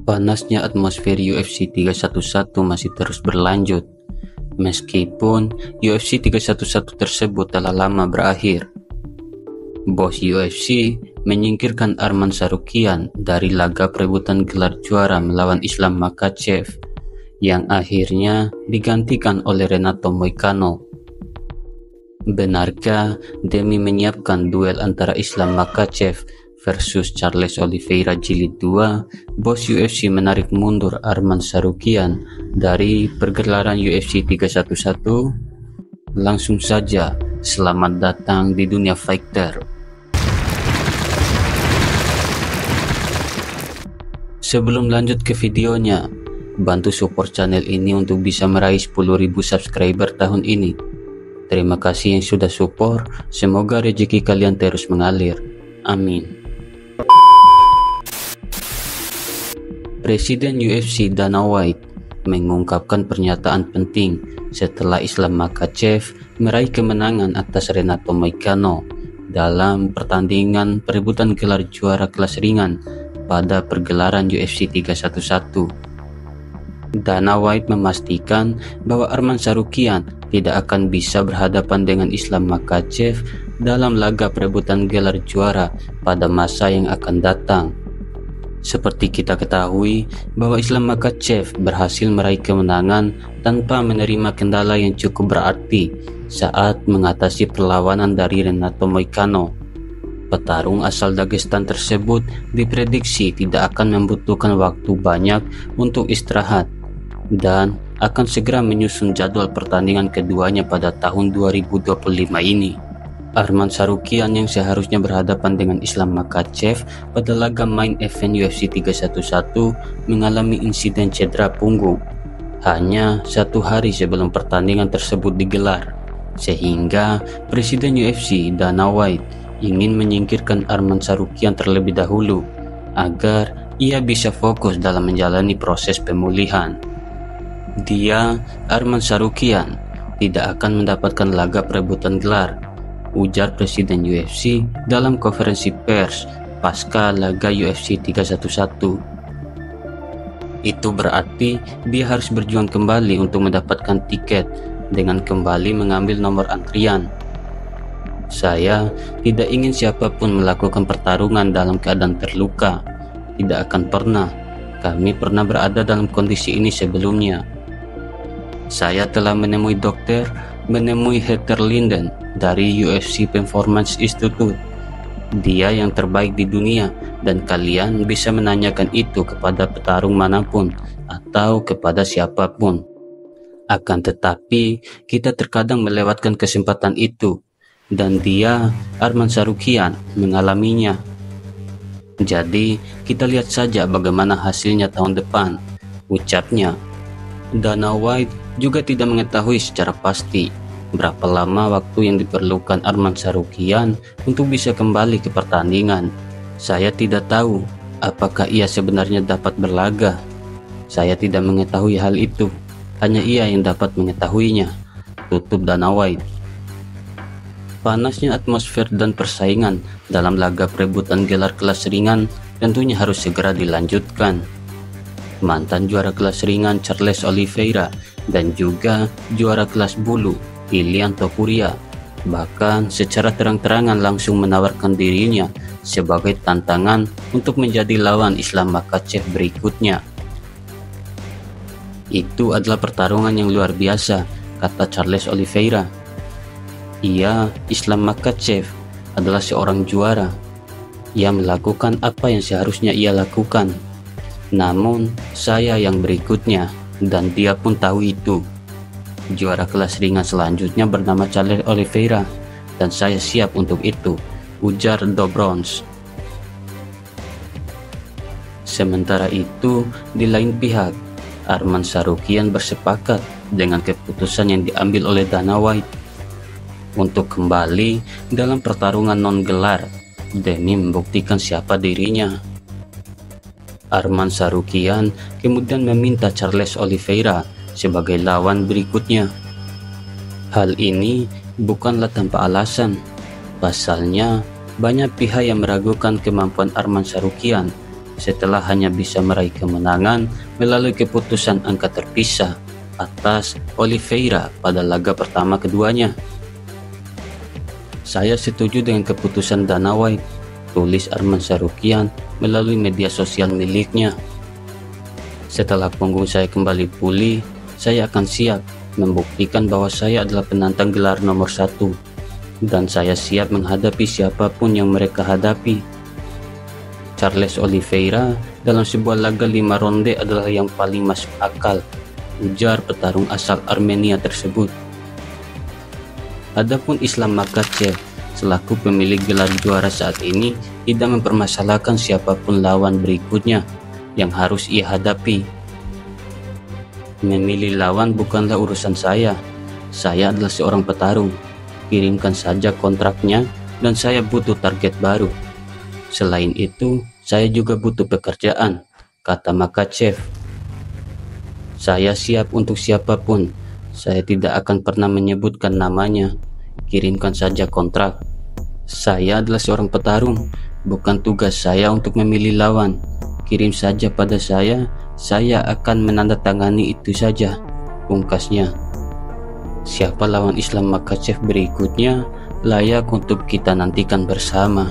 Panasnya atmosfer UFC 311 masih terus berlanjut, meskipun UFC 311 tersebut telah lama berakhir. Bos UFC menyingkirkan Arman Tsarukyan dari laga perebutan gelar juara melawan Islam Makhachev, yang akhirnya digantikan oleh Renato Moicano. Benarkah demi menyiapkan duel antara Islam Makhachev versus Charles Oliveira Jilid 2, bos UFC menarik mundur Arman Tsarukyan dari pergelaran UFC 311? Langsung saja, selamat datang di dunia fighter. Sebelum lanjut ke videonya, bantu support channel ini untuk bisa meraih 10.000 subscriber tahun ini. Terima kasih yang sudah support, semoga rezeki kalian terus mengalir. Amin. Presiden UFC Dana White mengungkapkan pernyataan penting setelah Islam Makhachev meraih kemenangan atas Renato Moicano dalam pertandingan perebutan gelar juara kelas ringan pada pergelaran UFC 311. Dana White memastikan bahwa Arman Tsarukyan tidak akan bisa berhadapan dengan Islam Makhachev dalam laga perebutan gelar juara pada masa yang akan datang. Seperti kita ketahui bahwa Islam Makhachev berhasil meraih kemenangan tanpa menerima kendala yang cukup berarti saat mengatasi perlawanan dari Renato Moicano. Petarung asal Dagestan tersebut diprediksi tidak akan membutuhkan waktu banyak untuk istirahat dan akan segera menyusun jadwal pertandingan keduanya pada tahun 2025 ini. Arman Tsarukyan yang seharusnya berhadapan dengan Islam Makhachev pada laga main event UFC 311 mengalami insiden cedera punggung hanya 1 hari sebelum pertandingan tersebut digelar, sehingga Presiden UFC Dana White ingin menyingkirkan Arman Tsarukyan terlebih dahulu agar ia bisa fokus dalam menjalani proses pemulihan. Arman Tsarukyan tidak akan mendapatkan laga perebutan gelar, ujar Presiden UFC dalam konferensi pers pasca laga UFC 311. Itu berarti dia harus berjuang kembali untuk mendapatkan tiket dengan kembali mengambil nomor antrian. Saya tidak ingin siapapun melakukan pertarungan dalam keadaan terluka. Tidak akan pernah. Kami pernah berada dalam kondisi ini sebelumnya. Saya telah menemui Heather Linden dari UFC Performance Institute. Dia yang terbaik di dunia dan kalian bisa menanyakan itu kepada petarung manapun atau kepada siapapun. Akan tetapi, kita terkadang melewatkan kesempatan itu dan Arman Tsarukyan, mengalaminya. Jadi, kita lihat saja bagaimana hasilnya tahun depan, ucapnya. Dana White juga tidak mengetahui secara pasti berapa lama waktu yang diperlukan Arman Tsarukyan untuk bisa kembali ke pertandingan. Saya tidak tahu apakah ia sebenarnya dapat berlaga. Saya tidak mengetahui hal itu, hanya ia yang dapat mengetahuinya, tutup Dana White. Panasnya atmosfer dan persaingan dalam laga perebutan gelar kelas ringan tentunya harus segera dilanjutkan. Mantan juara kelas ringan Charles Oliveira dan juga juara kelas bulu Ilia Topuria bahkan secara terang-terangan langsung menawarkan dirinya sebagai tantangan untuk menjadi lawan Islam Makhachev berikutnya. Itu adalah pertarungan yang luar biasa, kata Charles Oliveira. Islam Makhachev adalah seorang juara. Ia melakukan apa yang seharusnya ia lakukan. Namun, saya yang berikutnya, dan dia pun tahu itu. Juara kelas ringan selanjutnya bernama Charles Oliveira, dan saya siap untuk itu, ujar Dobrons. Sementara itu, di lain pihak, Arman Tsarukyan bersepakat dengan keputusan yang diambil oleh Dana White untuk kembali dalam pertarungan non-gelar demi membuktikan siapa dirinya. Arman Tsarukyan kemudian meminta Charles Oliveira sebagai lawan berikutnya. Hal ini bukanlah tanpa alasan. Pasalnya, banyak pihak yang meragukan kemampuan Arman Tsarukyan setelah hanya bisa meraih kemenangan melalui keputusan angka terpisah atas Oliveira pada laga pertama keduanya. Saya setuju dengan keputusan Dana White, tulis Arman Sarukian melalui media sosial miliknya. Setelah punggung saya kembali pulih, saya akan siap membuktikan bahwa saya adalah penantang gelar nomor 1, dan saya siap menghadapi siapapun yang mereka hadapi. Charles Oliveira dalam sebuah laga 5 ronde adalah yang paling masuk akal, ujar petarung asal Armenia tersebut. Adapun Islam Makhachev selaku pemilik gelar juara saat ini tidak mempermasalahkan siapapun lawan berikutnya yang harus ia hadapi. Memilih lawan bukanlah urusan saya adalah seorang petarung. Kirimkan saja kontraknya dan saya butuh target baru. Selain itu, saya juga butuh pekerjaan, kata Makhachev. Saya siap untuk siapapun. Saya tidak akan pernah menyebutkan namanya. Kirimkan saja kontrak. Saya adalah seorang petarung, bukan tugas saya untuk memilih lawan. Kirim saja pada saya akan menandatangani itu saja, pungkasnya. Siapa lawan Islam Makhachev berikutnya layak untuk kita nantikan bersama.